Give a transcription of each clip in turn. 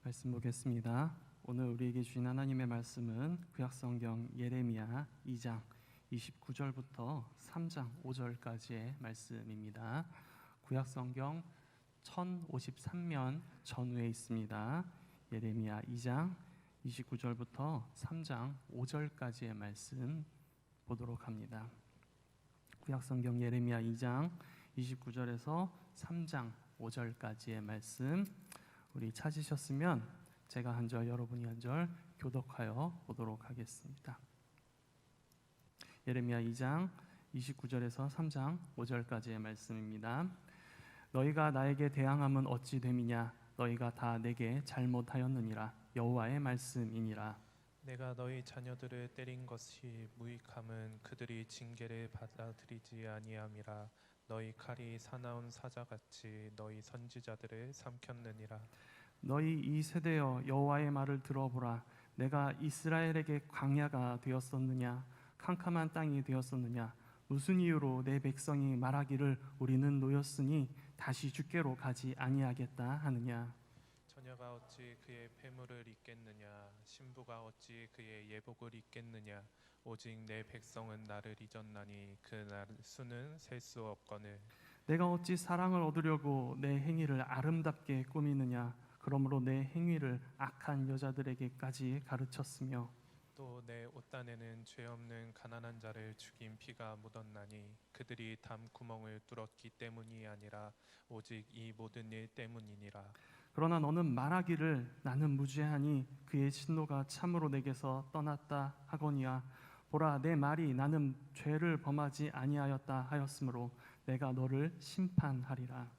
말씀 보겠습니다. 오늘 우리에게 주신 하나님의 말씀은 구약성경 예레미야 2장 29절부터 3장 5절까지의 말씀입니다. 구약성경 1053면 전후에 있습니다. 예레미야 2장 29절부터 3장 5절까지의 말씀 보도록 합니다. 구약성경 예레미야 2장 29절에서 3장 5절까지의 말씀, 우리 찾으셨으면 제가 한 절, 여러분이 한 절 교독하여 보도록 하겠습니다. 예레미야 2장 29절에서 3장 5절까지의 말씀입니다. 너희가 나에게 대항함은 어찌 됨이냐? 너희가 다 내게 잘못하였느니라. 여호와의 말씀이니라. 내가 너희 자녀들을 때린 것이 무익함은 그들이 징계를 받아들이지 아니함이라. 너희 칼이 사나운 사자같이 너희 선지자들을 삼켰느니라. 너희 이 세대여 여호와의 말을 들어보라. 내가 이스라엘에게 광야가 되었었느냐? 캄캄한 땅이 되었었느냐? 무슨 이유로 내 백성이 말하기를 우리는 노였으니 다시 주께로 가지 아니하겠다 하느냐? 처녀가 어찌 그의 폐물을 잊겠느냐? 신부가 어찌 그의 예복을 잊겠느냐? 오직 내 백성은 나를 잊었나니 그 수는 셀 수 없거늘. 내가 어찌 사랑을 얻으려고 내 행위를 아름답게 꾸미느냐? 그러므로 내 행위를 악한 여자들에게까지 가르쳤으며 또 내 옷단에는 죄 없는 가난한 자를 죽인 피가 묻었나니 그들이 담 구멍을 뚫었기 때문이 아니라 오직 이 모든 일 때문이니라. 그러나 너는 말하기를 나는 무죄하니 그의 진노가 참으로 내게서 떠났다 하거니와 보라, 내 말이 나는 죄를 범하지 아니하였다 하였으므로 내가 너를 심판하리라.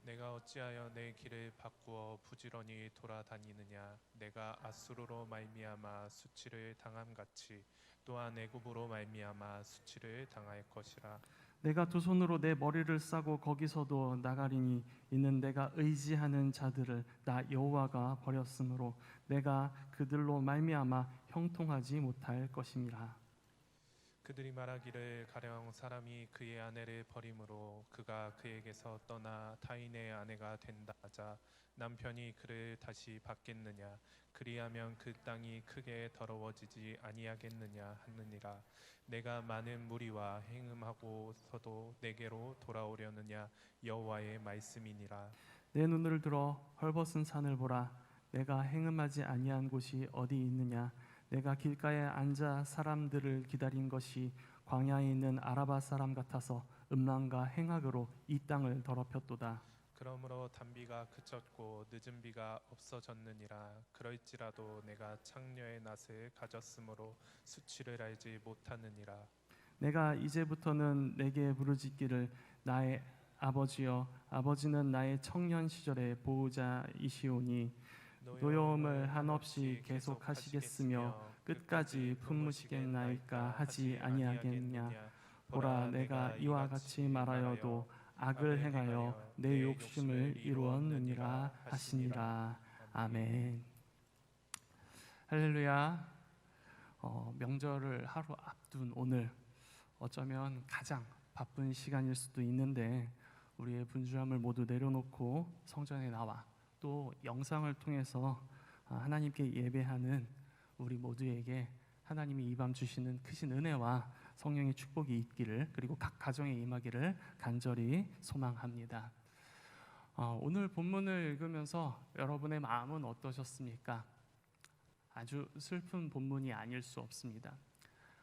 내가 어찌하여 내 길을 바꾸어 부지런히 돌아다니느냐? 내가 아수르로 말미암아 수치를 당함같이 또한 애굽으로 말미암아 수치를 당할 것이라. 내가 두 손으로 내 머리를 싸고 거기서도 나가리니 이는 내가 의지하는 자들을 나 여호와가 버렸으므로 내가 그들로 말미암아 형통하지 못할 것임이라. 그들이 말하기를 가령 사람이 그의 아내를 버림으로 그가 그에게서 떠나 타인의 아내가 된다 하자 남편이 그를 다시 받겠느냐? 그리하면 그 땅이 크게 더러워지지 아니하겠느냐 하느니라. 내가 많은 무리와 행음하고서도 내게로 돌아오려느냐? 여호와의 말씀이니라. 내 눈을 들어 헐벗은 산을 보라. 내가 행음하지 아니한 곳이 어디 있느냐? 내가 길가에 앉아 사람들을 기다린 것이 광야에 있는 아라바 사람 같아서 음란과 행악으로 이 땅을 더럽혔도다. 그러므로 단비가 그쳤고 늦은 비가 없어졌느니라. 그럴지라도 내가 창녀의 낯을 가졌으므로 수치를 알지 못하느니라. 내가 이제부터는 내게 부르짖기를 나의 아버지여, 아버지는 나의 청년 시절의 보호자이시오니 노여움을 한없이 계속하시겠으며 끝까지 품으시겠나이까 하지 아니하겠느냐? 보라, 내가 이와 같이 말하여도 악을 행하여 내 욕심을 이루었느니라 하시니라. 아멘. 할렐루야. 명절을 하루 앞둔 오늘 어쩌면 가장 바쁜 시간일 수도 있는데 우리의 분주함을 모두 내려놓고 성전에 나와 또 영상을 통해서 하나님께 예배하는 우리 모두에게 하나님이 이 밤 주시는 크신 은혜와 성령의 축복이 있기를, 그리고 각 가정에 임하기를 간절히 소망합니다. 오늘 본문을 읽으면서 여러분의 마음은 어떠셨습니까? 아주 슬픈 본문이 아닐 수 없습니다.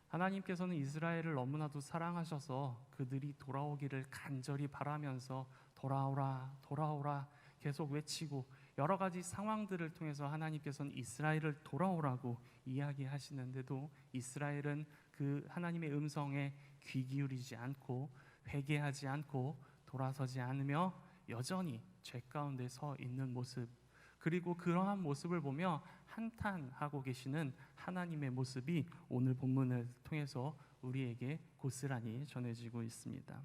하나님께서는 이스라엘을 너무나도 사랑하셔서 그들이 돌아오기를 간절히 바라면서 돌아오라 돌아오라 계속 외치고 여러 가지 상황들을 통해서 하나님께서는 이스라엘을 돌아오라고 이야기하시는데도 이스라엘은 그 하나님의 음성에 귀 기울이지 않고 회개하지 않고 돌아서지 않으며 여전히 죄 가운데 서 있는 모습, 그리고 그러한 모습을 보며 한탄하고 계시는 하나님의 모습이 오늘 본문을 통해서 우리에게 고스란히 전해지고 있습니다.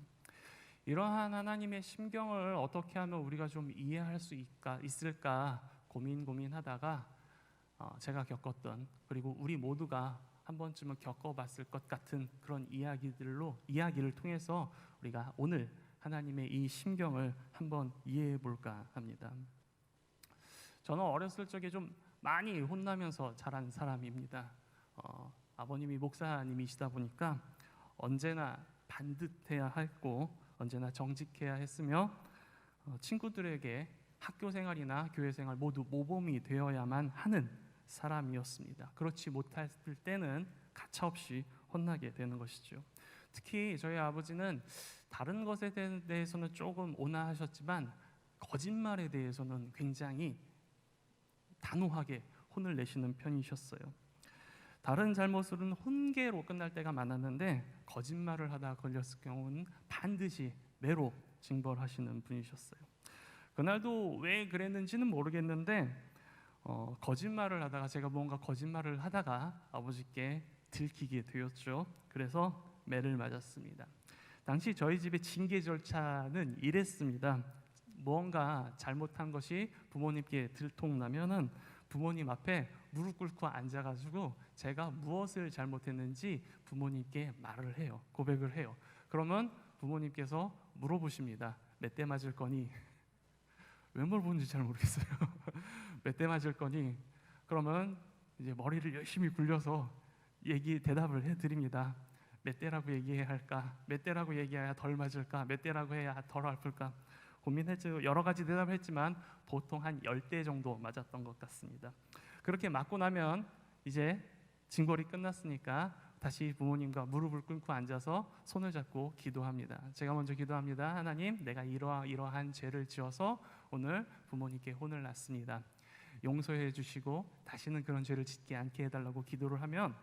이러한 하나님의 심경을 어떻게 하면 우리가 좀 이해할 수 있을까 고민하다가 제가 겪었던, 그리고 우리 모두가 한 번쯤은 겪어봤을 것 같은 그런 이야기를 통해서 우리가 오늘 하나님의 이 심경을 한번 이해해 볼까 합니다. 저는 어렸을 적에 좀 많이 혼나면서 자란 사람입니다. 아버님이 목사님이시다 보니까 언제나 반듯해야 했고 언제나 정직해야 했으며 친구들에게 학교 생활이나 교회 생활 모두 모범이 되어야만 하는 사람이었습니다. 그렇지 못할 때는 가차없이 혼나게 되는 것이죠. 특히 저희 아버지는 다른 것에 대해서는 조금 온화하셨지만 거짓말에 대해서는 굉장히 단호하게 혼을 내시는 편이셨어요. 다른 잘못은 훈계로 끝날 때가 많았는데 거짓말을 하다 걸렸을 경우는 반드시 매로 징벌하시는 분이셨어요. 그날도 왜 그랬는지는 모르겠는데 거짓말을 하다가 제가 뭔가 거짓말을 하다가 아버지께 들키게 되었죠. 그래서 매를 맞았습니다. 당시 저희 집의 징계 절차는 이랬습니다. 뭔가 잘못한 것이 부모님께 들통나면은 부모님 앞에 무릎 꿇고 앉아가지고 제가 무엇을 잘못했는지 부모님께 말을 해요. 고백을 해요. 그러면 부모님께서 물어보십니다. 몇 대 맞을 거니? 왜 물어보는지 잘 모르겠어요. 몇 대 맞을 거니? 그러면 이제 머리를 열심히 굴려서 대답을 해드립니다. 몇 대라고 얘기해야 할까? 몇 대라고 얘기해야 덜 맞을까? 몇 대라고 해야 덜 아플까? 고민했죠. 여러 가지 대답을 했지만 보통 한 10대 정도 맞았던 것 같습니다. 그렇게 맞고 나면 이제 징벌이 끝났으니까 다시 부모님과 무릎을 꿇고 앉아서 손을 잡고 기도합니다. 제가 먼저 기도합니다. 하나님, 내가 이러한 죄를 지어서 오늘 부모님께 혼을 났습니다. 용서해 주시고 다시는 그런 죄를 짓게 않게 해달라고 기도를 하면,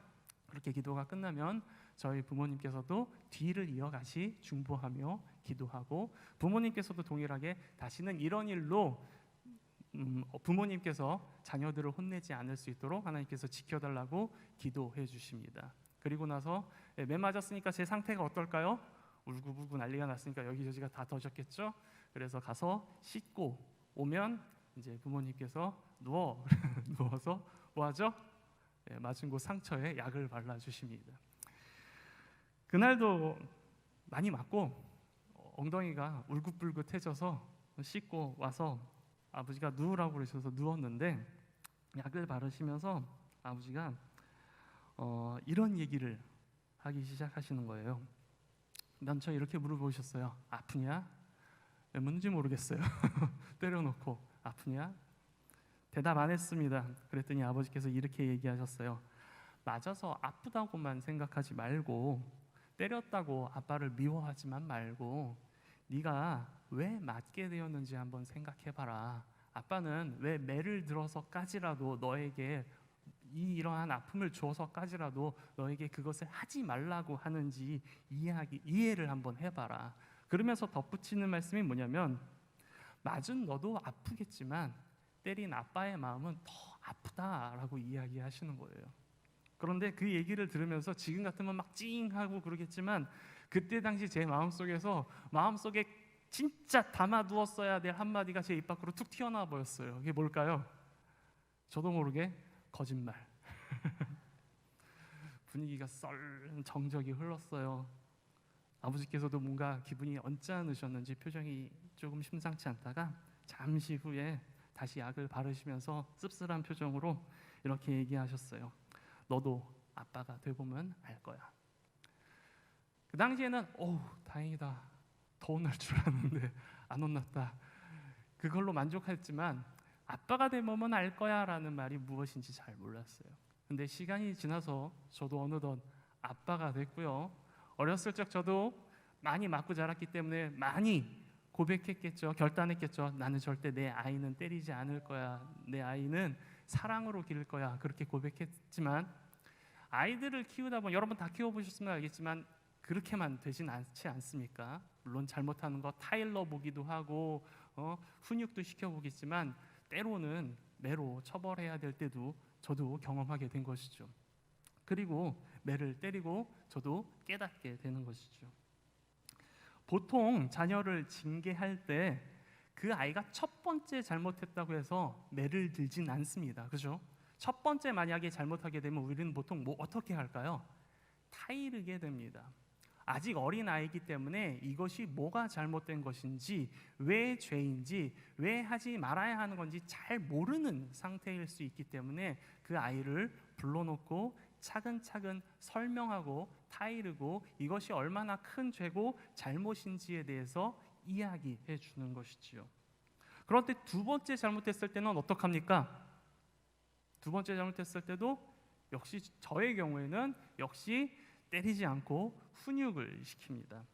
그렇게 기도가 끝나면 저희 부모님께서도 뒤를 이어가시 중보하며 기도하고, 부모님께서도 동일하게 다시는 이런 일로 부모님께서 자녀들을 혼내지 않을 수 있도록 하나님께서 지켜달라고 기도해 주십니다. 그리고 나서 매 맞았으니까 제 상태가 어떨까요? 울고불고 난리가 났으니까 여기저기가 다 터졌겠죠. 그래서 가서 씻고 오면 이제 부모님께서 누워서 뭐하죠? 맞은 곳 상처에 약을 발라주십니다. 그날도 많이 맞고 엉덩이가 울긋불긋해져서 씻고 와서 아버지가 누우라고 그러셔서 누웠는데, 약을 바르시면서 아버지가 이런 얘기를 하기 시작하시는 거예요. 난저 이렇게 물어보셨어요. 아프냐? 왜 묻는지 모르겠어요. 때려놓고 아프냐? 대답 안 했습니다. 그랬더니 아버지께서 이렇게 얘기하셨어요. 맞아서 아프다고만 생각하지 말고, 때렸다고 아빠를 미워하지만 말고, 네가 왜 맞게 되었는지 한번 생각해봐라. 아빠는 왜 매를 들어서까지라도 너에게 이러한 아픔을 주어서까지라도 너에게 그것을 하지 말라고 하는지 이해를 한번 해봐라. 그러면서 덧붙이는 말씀이 뭐냐면, 맞은 너도 아프겠지만 때린 아빠의 마음은 더 아프다라고 이야기하시는 거예요. 그런데 그 얘기를 들으면서 지금 같으면 막 찡하고 그러겠지만, 그때 당시 제 마음속에 진짜 담아두었어야 될 한마디가 제 입 밖으로 툭 튀어나와 보였어요. 그게 뭘까요? 저도 모르게 거짓말. 분위기가 정적이 흘렀어요. 아버지께서도 뭔가 기분이 언짢으셨는지 표정이 조금 심상치 않다가 잠시 후에 다시 약을 바르시면서 씁쓸한 표정으로 이렇게 얘기하셨어요. 너도 아빠가 돼보면 알 거야. 그 당시에는 다행이다. 더 혼날 줄 알았는데 안 혼났다. 그걸로 만족했지만 아빠가 되면 알 거야 라는 말이 무엇인지 잘 몰랐어요. 근데 시간이 지나서 저도 어느덧 아빠가 됐고요. 어렸을 적 저도 많이 맞고 자랐기 때문에 많이 고백했겠죠. 결단했겠죠. 나는 절대 내 아이는 때리지 않을 거야. 내 아이는 사랑으로 기를 거야. 그렇게 고백했지만 아이들을 키우다 보면, 여러분 다 키워보셨으면 알겠지만 그렇게만 되진 않지 않습니까? 물론 잘못하는 거 타일러 보기도 하고 훈육도 시켜보겠지만 때로는 매로 처벌해야 될 때도 저도 경험하게 된 것이죠. 그리고 매를 때리고 저도 깨닫게 되는 것이죠. 보통 자녀를 징계할 때 그 아이가 첫 번째 잘못했다고 해서 매를 들진 않습니다. 그죠? 첫 번째 만약에 잘못하게 되면 우리는 보통 어떻게 할까요? 타이르게 됩니다. 아직 어린 아이이기 때문에 이것이 뭐가 잘못된 것인지, 왜 죄인지, 왜 하지 말아야 하는 건지 잘 모르는 상태일 수 있기 때문에 그 아이를 불러놓고 차근차근 설명하고 타이르고 이것이 얼마나 큰 죄고 잘못인지에 대해서 이야기해 주는 것이지요. 그런데 두 번째 잘못했을 때는 어떡합니까? 두 번째 잘못했을 때도 역시 저의 경우에는 역시 때리지 않고 훈육을 시킵니다.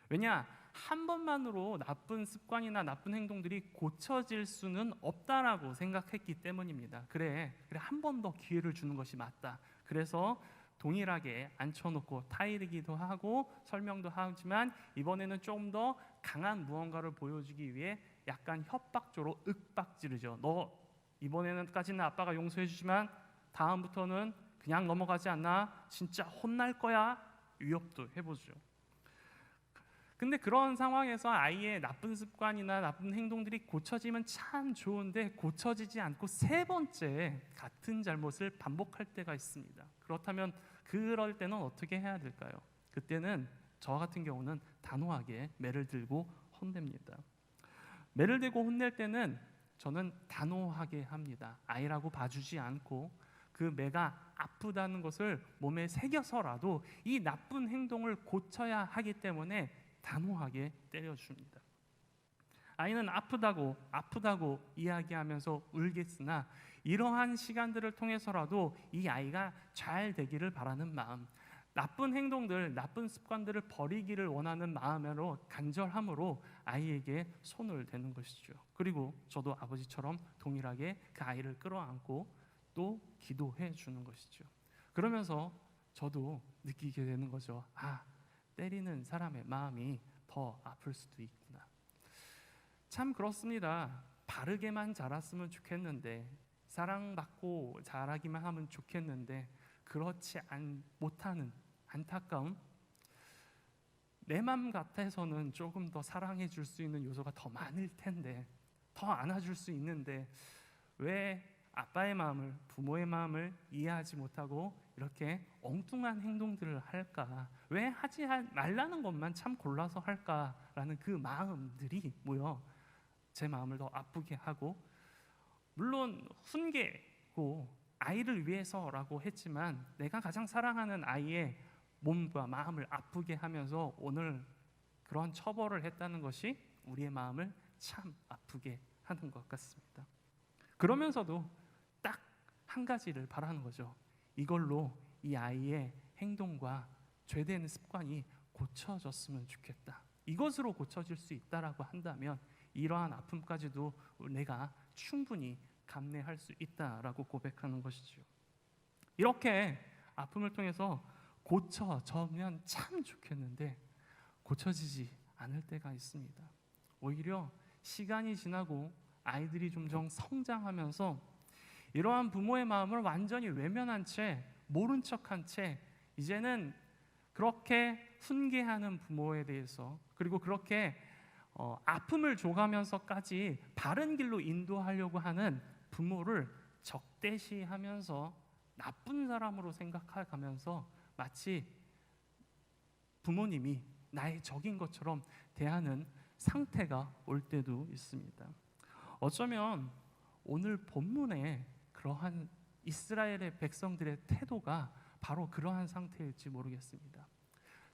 왜냐? 한 번만으로 나쁜 습관이나 나쁜 행동들이 고쳐질 수는 없다라고 생각했기 때문입니다. 그래 한 번 더 기회를 주는 것이 맞다. 그래서 동일하게 앉혀놓고 타이르기도 하고 설명도 하지만 이번에는 좀 더 강한 무언가를 보여주기 위해 약간 협박조로 윽박지르죠. 너 이번에는까지는 아빠가 용서해주지만 다음부터는 그냥 넘어가지 않나? 진짜 혼날 거야? 위협도 해보죠. 근데 그런 상황에서 아이의 나쁜 습관이나 나쁜 행동들이 고쳐지면 참 좋은데 고쳐지지 않고 세 번째 같은 잘못을 반복할 때가 있습니다. 그렇다면 그럴 때는 어떻게 해야 될까요? 그때는 저 같은 경우는 단호하게 매를 들고 혼냅니다. 매를 들고 혼낼 때는 저는 단호하게 합니다. 아이라고 봐주지 않고 그 매가 아프다는 것을 몸에 새겨서라도 이 나쁜 행동을 고쳐야 하기 때문에 단호하게 때려줍니다. 아이는 아프다고 이야기하면서 울겠으나 이러한 시간들을 통해서라도 이 아이가 잘 되기를 바라는 마음, 나쁜 행동들, 나쁜 습관들을 버리기를 원하는 마음으로 간절함으로 아이에게 손을 대는 것이죠. 그리고 저도 아버지처럼 동일하게 그 아이를 끌어안고 또 기도해 주는 것이죠. 그러면서 저도 느끼게 되는 거죠. 때리는 사람의 마음이 더 아플 수도 있구나. 참 그렇습니다. 바르게만 자랐으면 좋겠는데, 사랑받고 자라기만 하면 좋겠는데 그렇지 못하는 안타까움, 내 맘 같아서는 조금 더 사랑해 줄 수 있는 요소가 더 많을 텐데, 더 안아줄 수 있는데 왜 아빠의 마음을, 부모의 마음을 이해하지 못하고 이렇게 엉뚱한 행동들을 할까? 왜 하지 말라는 것만 참 골라서 할까라는 그 마음들이 모여 제 마음을 더 아프게 하고, 물론 훈계고 아이를 위해서라고 했지만 내가 가장 사랑하는 아이의 몸과 마음을 아프게 하면서 오늘 그런 처벌을 했다는 것이 우리의 마음을 참 아프게 하는 것 같습니다. 그러면서도 딱 한 가지를 바라는 거죠. 이걸로 이 아이의 행동과 죄되는 습관이 고쳐졌으면 좋겠다. 이것으로 고쳐질 수 있다라고 한다면 이러한 아픔까지도 내가 충분히 감내할 수 있다라고 고백하는 것이죠. 이렇게 아픔을 통해서 고쳐져면 참 좋겠는데 고쳐지지 않을 때가 있습니다. 오히려 시간이 지나고 아이들이 점점 성장하면서 이러한 부모의 마음을 완전히 외면한 채, 모른 척한 채 이제는 그렇게 훈계하는 부모에 대해서, 그리고 그렇게 아픔을 줘가면서까지 바른 길로 인도하려고 하는 부모를 적대시하면서 나쁜 사람으로 생각하면서 마치 부모님이 나의 적인 것처럼 대하는 상태가 올 때도 있습니다. 어쩌면 오늘 본문에 그러한 이스라엘의 백성들의 태도가 바로 그러한 상태일지 모르겠습니다.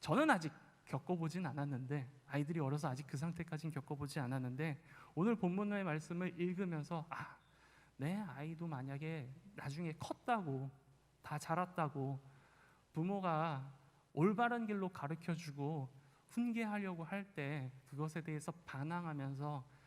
저는 아직 겪어보진 않았는데, 아이들이 어려서 아직 그 상태까지는 겪어보지 않았는데, 오늘 본문의 말씀을 읽으면서 내 아이도 만약에 나중에 컸다고, 다 자랐다고 부모가 올바른 길로 가르쳐주고 훈계하려고 할 때 그것에 대해서 반항하면서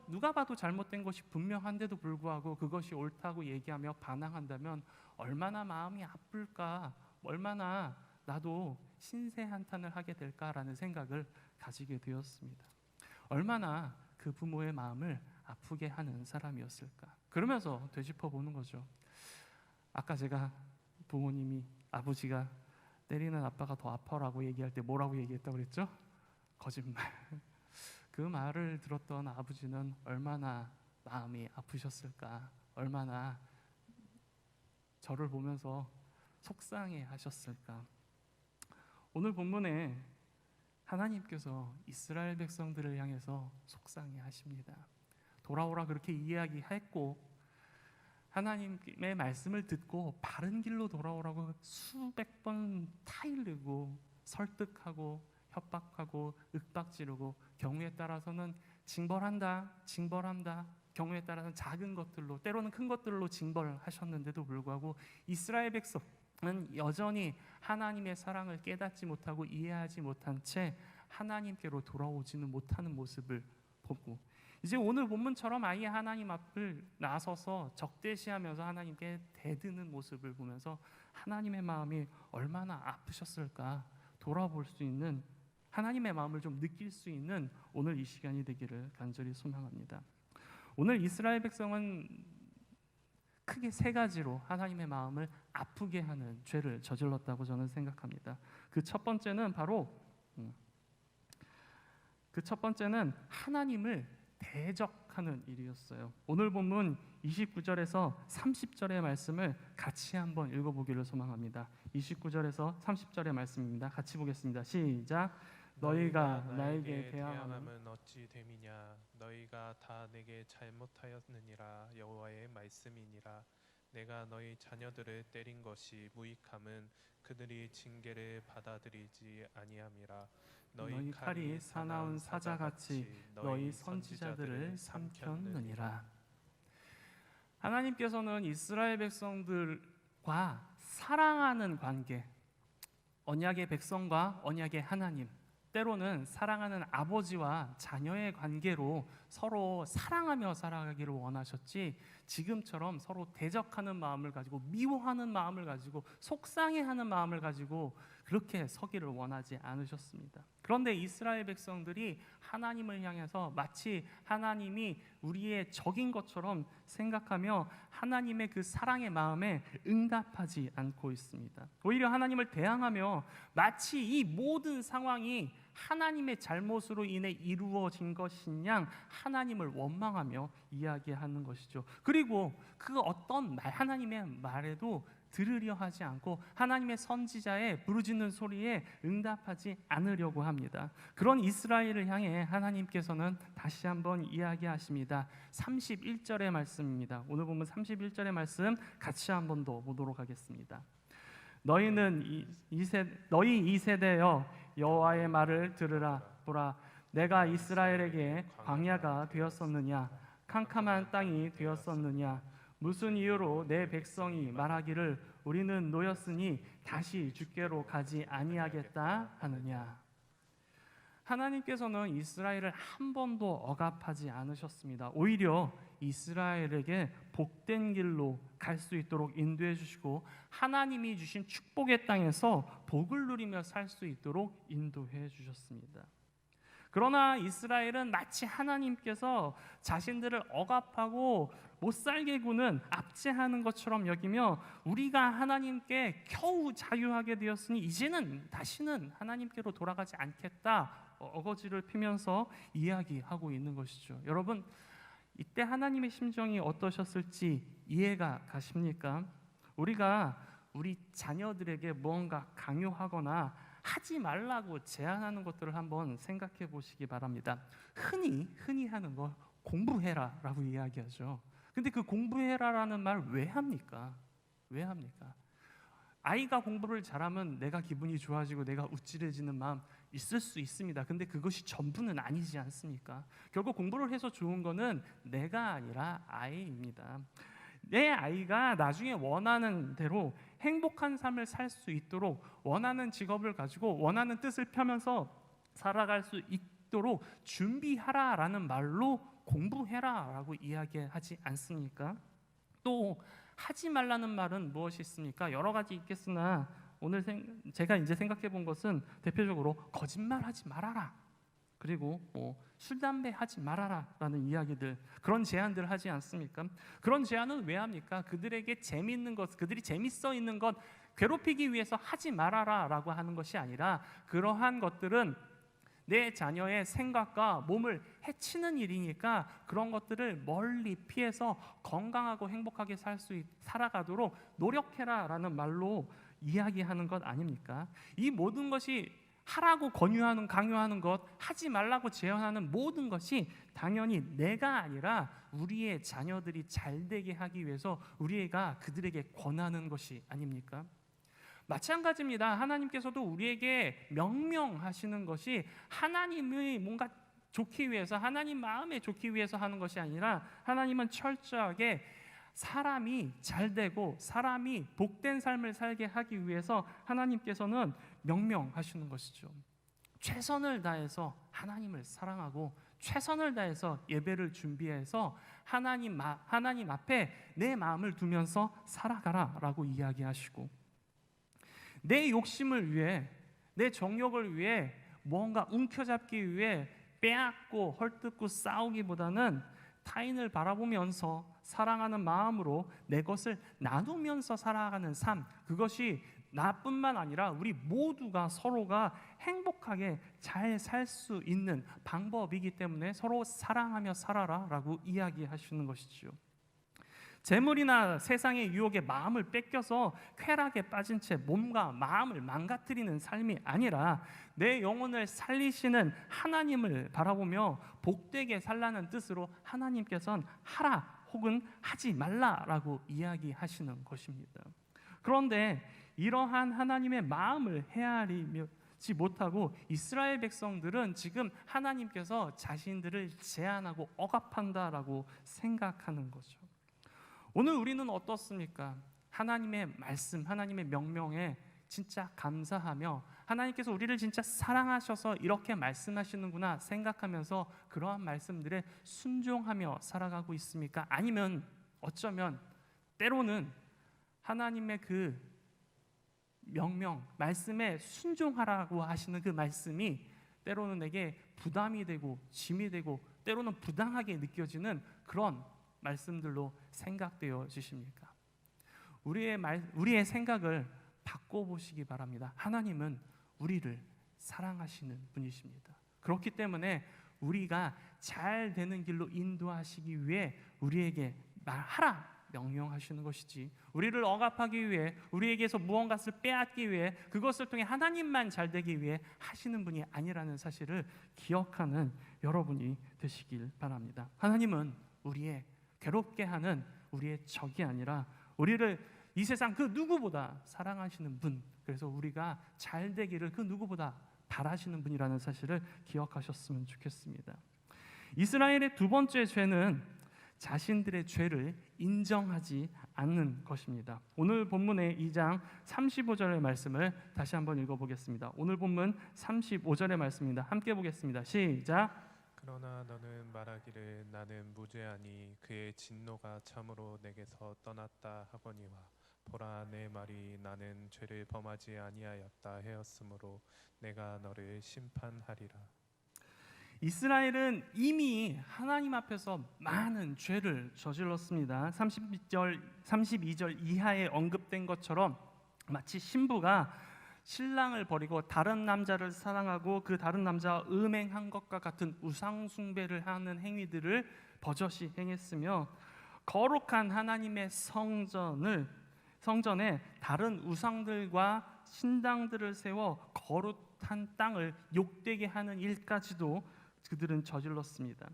누가 봐도 잘못된 것이 분명한데도 불구하고 그것이 옳다고 얘기하며 반항한다면 얼마나 마음이 아플까, 얼마나 나도 신세한탄을 하게 될까라는 생각을 가지게 되었습니다. 얼마나 그 부모의 마음을 아프게 하는 사람이었을까. 그러면서 되짚어 보는 거죠. 아까 제가 부모님이, 아버지가 때리는 아빠가 더 아파라고 얘기할 때 뭐라고 얘기했다고 그랬죠? 거짓말. 그 말을 들었던 아버지는 얼마나 마음이 아프셨을까, 얼마나 저를 보면서 속상해 하셨을까. 오늘 본문에 하나님께서 이스라엘 백성들을 향해서 속상해하십니다. 돌아오라 그렇게 이야기했고 하나님의 말씀을 듣고 바른 길로 돌아오라고 수백 번 타일르고 설득하고 협박하고 윽박지르고 경우에 따라서는 징벌한다, 경우에 따라서는 작은 것들로 때로는 큰 것들로 징벌하셨는데도 불구하고 이스라엘 백성은 여전히 하나님의 사랑을 깨닫지 못하고 이해하지 못한 채 하나님께로 돌아오지는 못하는 모습을 보고 이제 오늘 본문처럼 아예 하나님 앞을 나서서 적대시하면서 하나님께 대드는 모습을 보면서 하나님의 마음이 얼마나 아프셨을까 돌아볼 수 있는 하나님의 마음을 좀 느낄 수 있는 오늘 이 시간이 되기를 간절히 소망합니다. 오늘 이스라엘 백성은 크게 세 가지로 하나님의 마음을 아프게 하는 죄를 저질렀다고 저는 생각합니다. 그 첫 번째는 하나님을 대적하는 일이었어요. 오늘 본문 29절에서 30절의 말씀을 같이 한번 읽어보기를 소망합니다. 29절에서 30절의 말씀입니다. 같이 보겠습니다. 시작. 너희가 나에게 대항함은 어찌 됨이냐? 너희가 다 내게 잘못하였느니라. 여호와의 말씀이니라. 내가 너희 자녀들을 때린 것이 무익함은 그들이 징계를 받아들이지 아니함이라. 너희 칼이 사나운 사자같이 너희 선지자들을 삼켰느니라. 하나님께서는 이스라엘 백성들과 사랑하는 관계, 언약의 백성과 언약의 하나님, 때로는 사랑하는 아버지와 자녀의 관계로 서로 사랑하며 살아가기를 원하셨지 지금처럼 서로 대적하는 마음을 가지고 미워하는 마음을 가지고 속상해하는 마음을 가지고 그렇게 서기를 원하지 않으셨습니다. 그런데 이스라엘 백성들이 하나님을 향해서 마치 하나님이 우리의 적인 것처럼 생각하며 하나님의 그 사랑의 마음에 응답하지 않고 있습니다. 오히려 하나님을 대항하며 마치 이 모든 상황이 하나님의 잘못으로 인해 이루어진 것인 양 하나님을 원망하며 이야기하는 것이죠. 그리고 그 어떤 하나님의 말에도 들으려 하지 않고 하나님의 선지자의 부르짖는 소리에 응답하지 않으려고 합니다. 그런 이스라엘을 향해 하나님께서는 다시 한번 이야기하십니다. 31절의 말씀입니다. 오늘 보면 31절의 말씀 같이 한번 더 보도록 하겠습니다. 너희 이 세대여 여호와의 말을 들으라. 보라, 내가 이스라엘에게 광야가 되었었느냐? 캄캄한 땅이 되었었느냐? 무슨 이유로 내 백성이 말하기를 우리는 노였으니 다시 주께로 가지 아니하겠다 하느냐? 하나님께서는 이스라엘을 한 번도 억압하지 않으셨습니다. 오히려 이스라엘에게 복된 길로 갈 수 있도록 인도해 주시고 하나님이 주신 축복의 땅에서 복을 누리며 살 수 있도록 인도해 주셨습니다. 그러나 이스라엘은 마치 하나님께서 자신들을 억압하고 못살게 구는 압제하는 것처럼 여기며 우리가 하나님께 겨우 자유하게 되었으니 이제는 다시는 하나님께로 돌아가지 않겠다 어거지를 피면서 이야기하고 있는 것이죠. 여러분, 이때 하나님의 심정이 어떠셨을지 이해가 가십니까? 우리가 우리 자녀들에게 무언가 강요하거나 하지 말라고 제안하는 것들을 한번 생각해 보시기 바랍니다. 흔히 하는 거 공부해라라고 이야기하죠. 근데 그 공부해라라는 말 왜 합니까? 왜 합니까? 아이가 공부를 잘하면 내가 기분이 좋아지고 내가 우쭐해지는 마음 있을 수 있습니다. 근데 그것이 전부는 아니지 않습니까? 결국 공부를 해서 좋은 거는 내가 아니라 아이입니다. 내 아이가 나중에 원하는 대로 행복한 삶을 살 수 있도록 원하는 직업을 가지고 원하는 뜻을 펴면서 살아갈 수 있도록 준비하라라는 말로 공부해라라고 이야기하지 않습니까? 또 하지 말라는 말은 무엇이 있습니까? 여러 가지 있겠으나 오늘 제가 이제 생각해 본 것은 대표적으로 거짓말하지 말아라. 그리고 술, 담배 하지 말아라라는 이야기들, 그런 제안들 하지 않습니까? 그런 제안은 왜 합니까? 그들에게 재미있는 것, 그들이 재밌어 있는 것 괴롭히기 위해서 하지 말아라라고 하는 것이 아니라 그러한 것들은 내 자녀의 생각과 몸을 해치는 일이니까 그런 것들을 멀리 피해서 건강하고 행복하게 살아가도록 노력해라라는 말로 이야기하는 것 아닙니까? 이 모든 것이 하라고 권유하는, 강요하는 것, 하지 말라고 제언하는 모든 것이 당연히 내가 아니라 우리의 자녀들이 잘 되게 하기 위해서 우리가 그들에게 권하는 것이 아닙니까? 마찬가지입니다. 하나님께서도 우리에게 명령하시는 것이 하나님의 뭔가 좋기 위해서, 하나님 마음에 좋기 위해서 하는 것이 아니라 하나님은 철저하게 사람이 잘 되고 사람이 복된 삶을 살게 하기 위해서 하나님께서는 명령하시는 것이죠. 최선을 다해서 하나님을 사랑하고 최선을 다해서 예배를 준비해서 하나님 앞에 내 마음을 두면서 살아가라라고 이야기하시고, 내 욕심을 위해, 내 정욕을 위해 뭔가 움켜잡기 위해 빼앗고 헐뜯고 싸우기보다는 타인을 바라보면서 사랑하는 마음으로 내 것을 나누면서 살아가는 삶, 그것이 나뿐만 아니라 우리 모두가 서로가 행복하게 잘 살 수 있는 방법이기 때문에 서로 사랑하며 살아라라고 이야기하시는 것이죠. 재물이나 세상의 유혹에 마음을 뺏겨서 쾌락에 빠진 채 몸과 마음을 망가뜨리는 삶이 아니라 내 영혼을 살리시는 하나님을 바라보며 복되게 살라는 뜻으로 하나님께서는 하라 혹은 하지 말라라고 이야기하시는 것입니다. 그런데 이러한 하나님의 마음을 헤아리지 못하고 이스라엘 백성들은 지금 하나님께서 자신들을 제한하고 억압한다라고 생각하는 거죠. 오늘 우리는 어떻습니까? 하나님의 말씀, 하나님의 명령에 진짜 감사하며 하나님께서 우리를 진짜 사랑하셔서 이렇게 말씀하시는구나 생각하면서 그러한 말씀들에 순종하며 살아가고 있습니까? 아니면 어쩌면 때로는 하나님의 그 명령, 말씀에 순종하라고 하시는 그 말씀이 때로는 내게 부담이 되고 짐이 되고 때로는 부당하게 느껴지는 그런 말씀들로 생각되어 지십니까? 우리의 생각을 바꿔보시기 바랍니다. 하나님은 우리를 사랑하시는 분이십니다. 그렇기 때문에 우리가 잘 되는 길로 인도하시기 위해 우리에게 말하라 명령하시는 것이지, 우리를 억압하기 위해, 우리에게서 무언가를 빼앗기 위해, 그것을 통해 하나님만 잘 되기 위해 하시는 분이 아니라는 사실을 기억하는 여러분이 되시길 바랍니다. 하나님은 우리의 괴롭게 하는 우리의 적이 아니라 우리를 이 세상 그 누구보다 사랑하시는 분, 그래서 우리가 잘 되기를 그 누구보다 바라시는 분이라는 사실을 기억하셨으면 좋겠습니다. 이스라엘의 두 번째 죄는 자신들의 죄를 인정하지 않는 것입니다. 오늘 본문의 2장 35절의 말씀을 다시 한번 읽어보겠습니다. 오늘 본문 35절의 말씀입니다. 함께 보겠습니다. 시작. 그러나 너는 말하기를 나는 무죄하니 그의 진노가 참으로 내게서 떠났다 하거니와 보라 내 말이 나는 죄를 범하지 아니하였다 하였으므로 내가 너를 심판하리라. 이스라엘은 이미 하나님 앞에서 많은 죄를 저질렀습니다. 32절 이하에 언급된 것처럼 마치 신부가 신랑을 버리고 다른 남자를 사랑하고 그 다른 남자와 음행한 것과 같은 우상 숭배를 하는 행위들을 버젓이 행했으며, 거룩한 하나님의 성전에 다른 우상들과 신당들을 세워 거룩한 땅을 욕되게 하는 일까지도 그들은 저질렀습니다.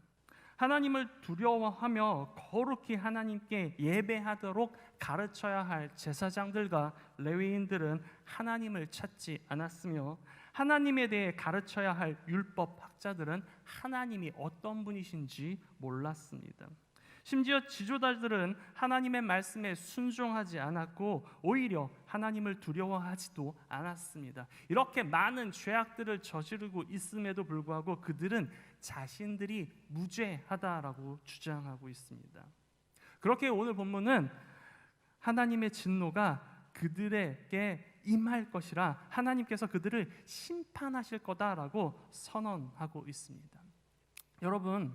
하나님을 두려워하며 거룩히 하나님께 예배하도록 가르쳐야 할 제사장들과 레위인들은 하나님을 찾지 않았으며, 하나님에 대해 가르쳐야 할 율법 학자들은 하나님이 어떤 분이신지 몰랐습니다. 심지어 지도자들은 하나님의 말씀에 순종하지 않았고 오히려 하나님을 두려워하지도 않았습니다. 이렇게 많은 죄악들을 저지르고 있음에도 불구하고 그들은 자신들이 무죄하다라고 주장하고 있습니다. 그렇게 오늘 본문은 하나님의 진노가 그들에게 임할 것이라 하나님께서 그들을 심판하실 거다라고 선언하고 있습니다. 여러분,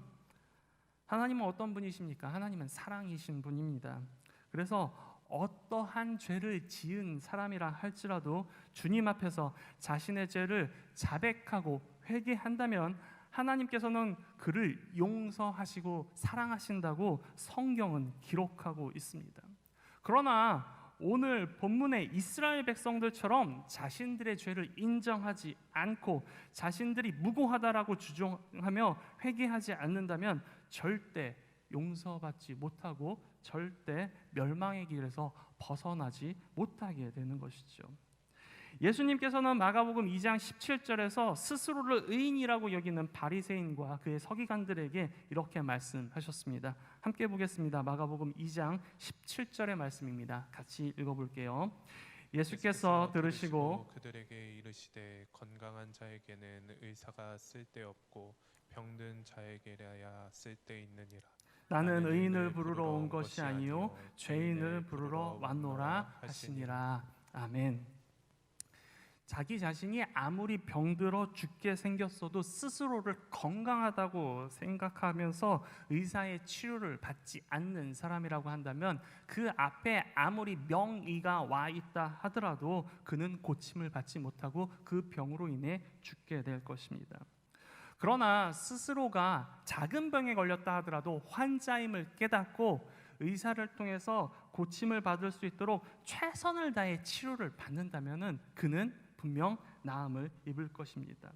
하나님은 어떤 분이십니까? 하나님은 사랑이신 분입니다. 그래서 어떠한 죄를 지은 사람이라 할지라도 주님 앞에서 자신의 죄를 자백하고 회개한다면 하나님께서는 그를 용서하시고 사랑하신다고 성경은 기록하고 있습니다. 그러나 오늘 본문의 이스라엘 백성들처럼 자신들의 죄를 인정하지 않고 자신들이 무고하다라고 주장하며 회개하지 않는다면 절대 용서받지 못하고 절대 멸망의 길에서 벗어나지 못하게 되는 것이죠. 예수님께서는 마가복음 2장 17절에서 스스로를 의인이라고 여기는 바리새인과 그의 서기관들에게 이렇게 말씀하셨습니다. 함께 보겠습니다. 마가복음 2장 17절의 말씀입니다. 같이 읽어볼게요. 예수께서 들으시고 그들에게 이르시되 건강한 자에게는 의사가 쓸데없고 병든 자에게라야 쓸데있느니라. 나는 의인을 부르러 온 것이 아니요 죄인을 부르러 왔노라 하시니라. 아멘. 자기 자신이 아무리 병들어 죽게 생겼어도 스스로를 건강하다고 생각하면서 의사의 치료를 받지 않는 사람이라고 한다면 그 앞에 아무리 명의가 와 있다 하더라도 그는 고침을 받지 못하고 그 병으로 인해 죽게 될 것입니다. 그러나 스스로가 작은 병에 걸렸다 하더라도 환자임을 깨닫고 의사를 통해서 고침을 받을 수 있도록 최선을 다해 치료를 받는다면 그는 분명 나음을 입을 것입니다.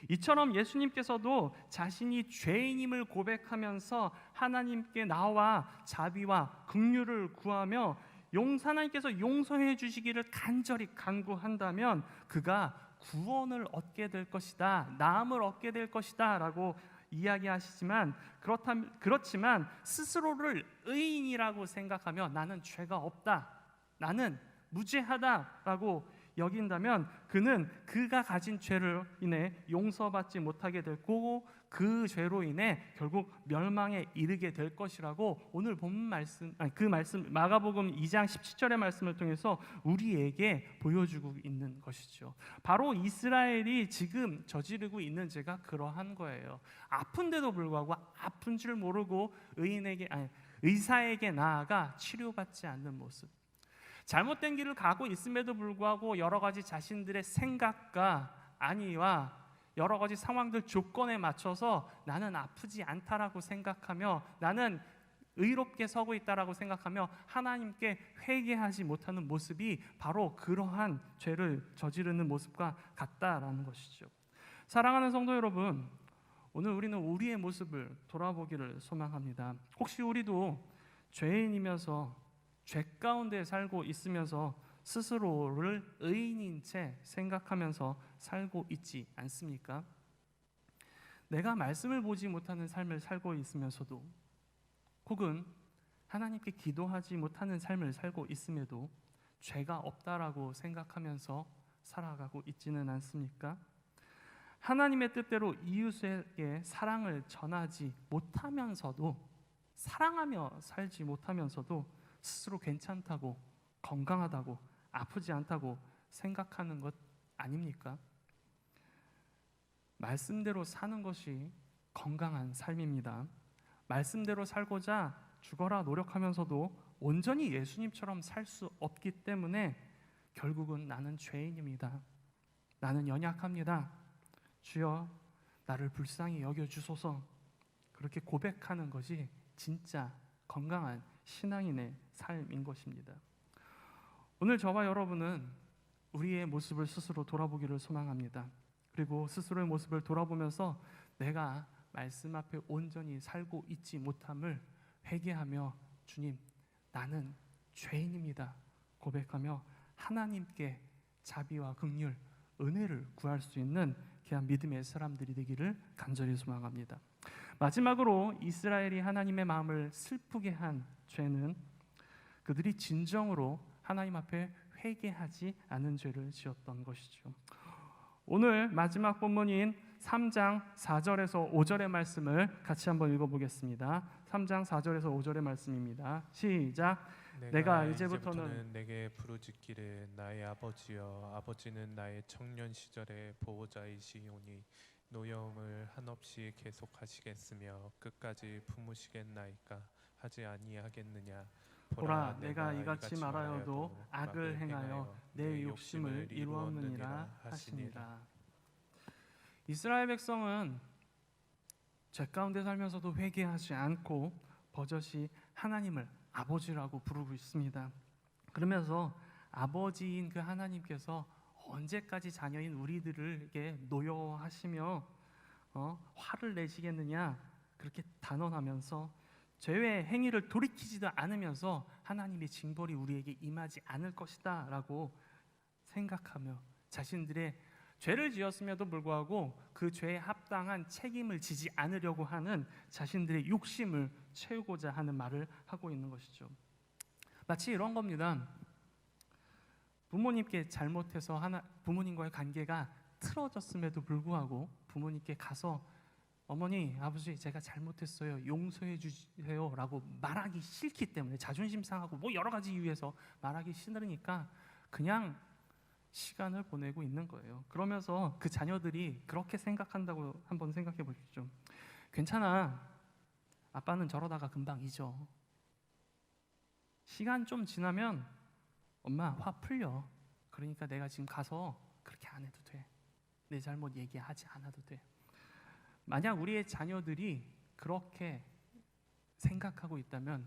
이처럼 예수님께서도 자신이 죄인임을 고백하면서 하나님께 나와 자비와 긍휼을 구하며 하나님께서 용서해 주시기를 간절히 간구한다면 그가 구원을 얻게 될 것이다, 나음을 얻게 될 것이다 라고 이야기하시지만 그렇지만 스스로를 의인이라고 생각하며 나는 죄가 없다, 나는 무죄하다라고 여긴다면 그는 그가 가진 죄를 인해 용서받지 못하게 될 거고 그 죄로 인해 결국 멸망에 이르게 될 것이라고 오늘 본 말씀, 그 말씀 마가복음 2장 17절의 말씀을 통해서 우리에게 보여주고 있는 것이죠. 바로 이스라엘이 지금 저지르고 있는 죄가 그러한 거예요. 아픈데도 불구하고 아픈 줄 모르고 의사에게 나아가 치료받지 않는 모습. 잘못된 길을 가고 있음에도 불구하고 여러 가지 자신들의 생각과 안위와 여러 가지 상황들 조건에 맞춰서 나는 아프지 않다라고 생각하며 나는 의롭게 서고 있다라고 생각하며 하나님께 회개하지 못하는 모습이 바로 그러한 죄를 저지르는 모습과 같다라는 것이죠. 사랑하는 성도 여러분, 오늘 우리는 우리의 모습을 돌아보기를 소망합니다. 혹시 우리도 죄인이면서 죄 가운데 살고 있으면서 스스로를 의인인 채 생각하면서 살고 있지 않습니까? 내가 말씀을 보지 못하는 삶을 살고 있으면서도 혹은 하나님께 기도하지 못하는 삶을 살고 있음에도 죄가 없다라고 생각하면서 살아가고 있지는 않습니까? 하나님의 뜻대로 이웃에게 사랑을 전하지 못하면서도 사랑하며 살지 못하면서도 스스로 괜찮다고 건강하다고 아프지 않다고 생각하는 것 아닙니까? 말씀대로 사는 것이 건강한 삶입니다. 말씀대로 살고자 죽어라 노력하면서도 온전히 예수님처럼 살 수 없기 때문에 결국은 나는 죄인입니다. 나는 연약합니다. 주여 나를 불쌍히 여겨주소서. 그렇게 고백하는 것이 진짜 건강한 신앙인의 삶인 것입니다. 오늘 저와 여러분은 우리의 모습을 스스로 돌아보기를 소망합니다. 그리고 스스로의 모습을 돌아보면서 내가 말씀 앞에 온전히 살고 있지 못함을 회개하며 주님, 나는 죄인입니다 고백하며 하나님께 자비와 긍휼, 은혜를 구할 수 있는 귀한 믿음의 사람들이 되기를 간절히 소망합니다. 마지막으로 이스라엘이 하나님의 마음을 슬프게 한 죄는 그들이 진정으로 하나님 앞에 회개하지 않은 죄를 지었던 것이죠. 오늘 마지막 본문인 3장 4절에서 5절의 말씀을 같이 한번 읽어보겠습니다. 3장 4절에서 5절의 말씀입니다. 시작. 내가 이제부터는 내게 부르짖기를 나의 아버지여, 아버지는 나의 청년 시절의 보호자이시오니 노여움을 한없이 계속하시겠으며 끝까지 품으시겠나이까 하지 아니하겠느냐. 보라 내가 이같이 말하여도 악을 행하여 내 욕심을 이루었느니라 하시니라. 이스라엘 백성은 죄 가운데 살면서도 회개하지 않고 버젓이 하나님을 아버지라고 부르고 있습니다. 그러면서 아버지인 그 하나님께서 언제까지 자녀인 우리들에게 노여워하시며 화를 내시겠느냐, 그렇게 단언하면서 죄의 행위를 돌이키지도 않으면서 하나님의 징벌이 우리에게 임하지 않을 것이다 라고 생각하며 자신들의 죄를 지었음에도 불구하고 그 죄에 합당한 책임을 지지 않으려고 하는 자신들의 욕심을 채우고자 하는 말을 하고 있는 것이죠. 마치 이런 겁니다. 부모님께 잘못해서 부모님과의 관계가 틀어졌음에도 불구하고 부모님께 가서 어머니, 아버지 제가 잘못했어요, 용서해 주세요 라고 말하기 싫기 때문에, 자존심 상하고 뭐 여러 가지 이유에서 말하기 싫으니까 그냥 시간을 보내고 있는 거예요. 그러면서 그 자녀들이 그렇게 생각한다고 한번 생각해 보십시오. 괜찮아, 아빠는 저러다가 금방 잊어. 시간 좀 지나면 엄마 화 풀려. 그러니까 내가 지금 가서 그렇게 안 해도 돼. 내 잘못 얘기하지 않아도 돼. 만약 우리의 자녀들이 그렇게 생각하고 있다면,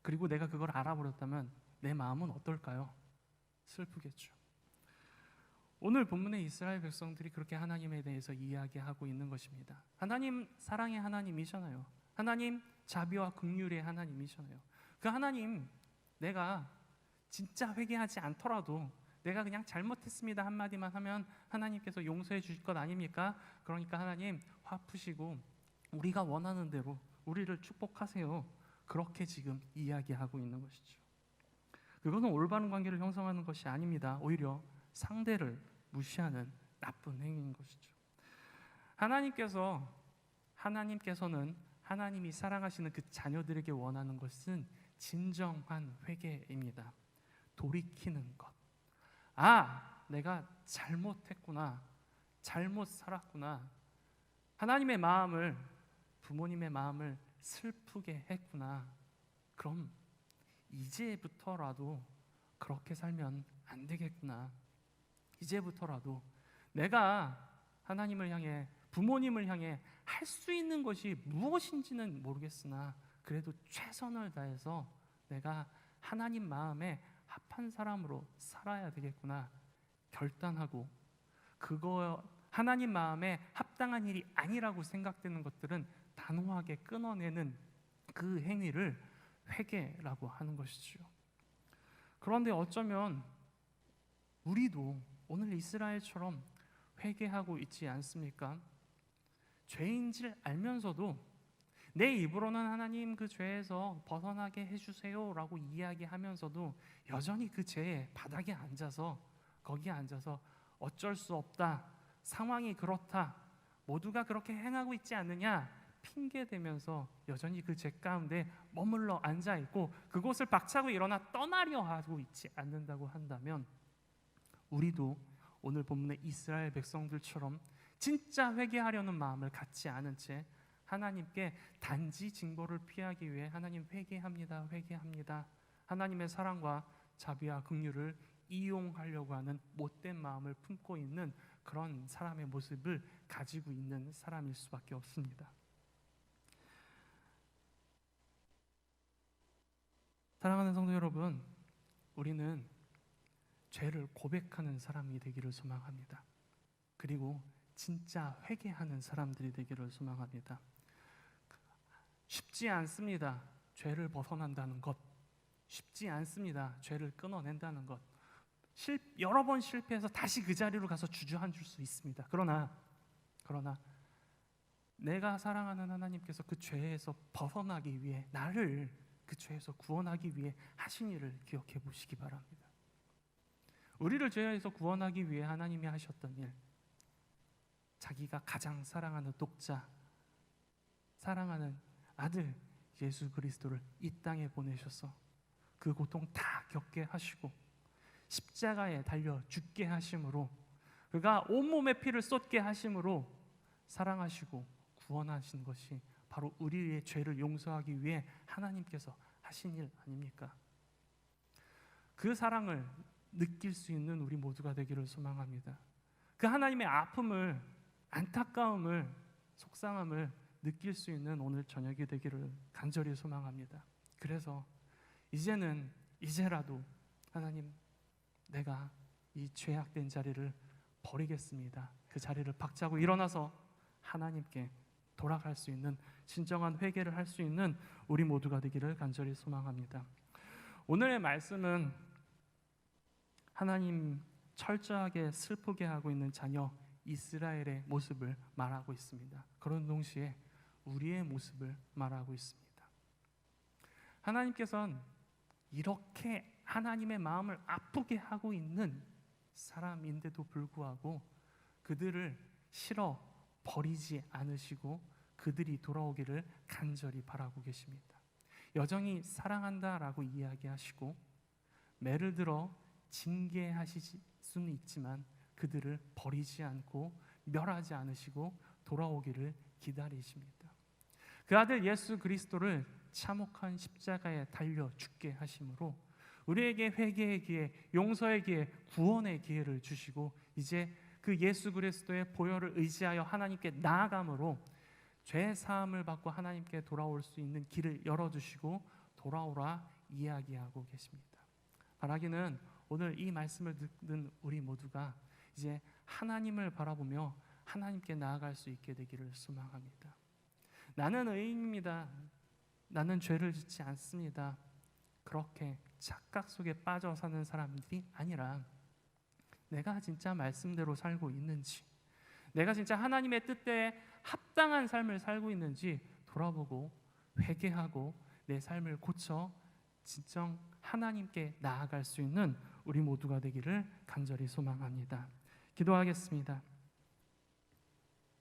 그리고 내가 그걸 알아버렸다면 내 마음은 어떨까요? 슬프겠죠. 오늘 본문의 이스라엘 백성들이 그렇게 하나님에 대해서 이야기하고 있는 것입니다. 하나님 사랑의 하나님이잖아요. 하나님 자비와 긍휼의 하나님이잖아요. 그 하나님, 내가 진짜 회개하지 않더라도 내가 그냥 잘못했습니다 한마디만 하면 하나님께서 용서해 주실 것 아닙니까? 그러니까 하나님 화 푸시고 우리가 원하는 대로 우리를 축복하세요. 그렇게 지금 이야기하고 있는 것이죠. 그것은 올바른 관계를 형성하는 것이 아닙니다. 오히려 상대를 무시하는 나쁜 행위인 것이죠. 하나님께서는 하나님이 사랑하시는 그 자녀들에게 원하는 것은 진정한 회개입니다. 돌이키는 것. 내가 잘못했구나, 잘못 살았구나, 하나님의 마음을, 부모님의 마음을 슬프게 했구나. 그럼 이제부터라도 그렇게 살면 안 되겠구나. 이제부터라도 내가 하나님을 향해, 부모님을 향해 할 수 있는 것이 무엇인지는 모르겠으나 그래도 최선을 다해서 내가 하나님 마음에 합한 사람으로 살아야 되겠구나 결단하고, 그거 하나님 마음에 합당한 일이 아니라고 생각되는 것들은 단호하게 끊어내는 그 행위를 회개라고 하는 것이죠. 그런데 어쩌면 우리도 오늘 이스라엘처럼 회개하고 있지 않습니까? 죄인 줄 알면서도 내 입으로는 하나님 그 죄에서 벗어나게 해주세요 라고 이야기하면서도 여전히 그 죄의 바닥에 앉아서, 거기에 앉아서 어쩔 수 없다, 상황이 그렇다, 모두가 그렇게 행하고 있지 않느냐 핑계대면서 여전히 그 죄 가운데 머물러 앉아있고 그곳을 박차고 일어나 떠나려 하고 있지 않는다고 한다면, 우리도 오늘 본문의 이스라엘 백성들처럼 진짜 회개하려는 마음을 갖지 않은 채 하나님께 단지 징벌을 피하기 위해 하나님 회개합니다, 회개합니다, 하나님의 사랑과 자비와 긍휼을 이용하려고 하는 못된 마음을 품고 있는 그런 사람의 모습을 가지고 있는 사람일 수밖에 없습니다. 사랑하는 성도 여러분, 우리는 죄를 고백하는 사람이 되기를 소망합니다. 그리고 진짜 회개하는 사람들이 되기를 소망합니다. 쉽지 않습니다. 죄를 벗어난다는 것 쉽지 않습니다. 죄를 끊어낸다는 것, 여러 번 실패해서 다시 그 자리로 가서 주저앉을 수 있습니다. 그러나 내가 사랑하는 하나님께서 그 죄에서 벗어나기 위해, 나를 그 죄에서 구원하기 위해 하신 일을 기억해 보시기 바랍니다. 우리를 죄에서 구원하기 위해 하나님이 하셨던 일, 자기가 가장 사랑하는 독자, 사랑하는 아들 예수 그리스도를 이 땅에 보내셔서 그 고통 다 겪게 하시고 십자가에 달려 죽게 하심으로, 그가 온몸의 피를 쏟게 하심으로 사랑하시고 구원하신 것이 바로 우리의 죄를 용서하기 위해 하나님께서 하신 일 아닙니까? 그 사랑을 느낄 수 있는 우리 모두가 되기를 소망합니다. 그 하나님의 아픔을, 안타까움을, 속상함을 느낄 수 있는 오늘 저녁이 되기를 간절히 소망합니다. 그래서 이제라도 하나님, 내가 이 죄악된 자리를 버리겠습니다. 그 자리를 박차고 일어나서 하나님께 돌아갈 수 있는 진정한 회개를 할 수 있는 우리 모두가 되기를 간절히 소망합니다. 오늘의 말씀은 하나님 철저하게 슬프게 하고 있는 자녀 이스라엘의 모습을 말하고 있습니다. 그런 동시에 우리의 모습을 말하고 있습니다. 하나님께서는 이렇게 하나님의 마음을 아프게 하고 있는 사람인데도 불구하고 그들을 싫어 버리지 않으시고 그들이 돌아오기를 간절히 바라고 계십니다. 여전히 사랑한다라고 이야기하시고 매를 들어 징계하실 수는 있지만 그들을 버리지 않고 멸하지 않으시고 돌아오기를 기다리십니다. 그 아들 예수 그리스도를 참혹한 십자가에 달려 죽게 하심으로 우리에게 회개의 기회, 용서의 기회, 구원의 기회를 주시고 이제 그 예수 그리스도의 보혈을 의지하여 하나님께 나아감으로 죄 사함을 받고 하나님께 돌아올 수 있는 길을 열어주시고 돌아오라 이야기하고 계십니다. 바라기는 오늘 이 말씀을 듣는 우리 모두가 이제 하나님을 바라보며 하나님께 나아갈 수 있게 되기를 소망합니다. 나는 의인입니다. 나는 죄를 짓지 않습니다. 그렇게 착각 속에 빠져 사는 사람들이 아니라 내가 진짜 말씀대로 살고 있는지, 내가 진짜 하나님의 뜻대에 합당한 삶을 살고 있는지 돌아보고 회개하고 내 삶을 고쳐 진정 하나님께 나아갈 수 있는 우리 모두가 되기를 간절히 소망합니다. 기도하겠습니다.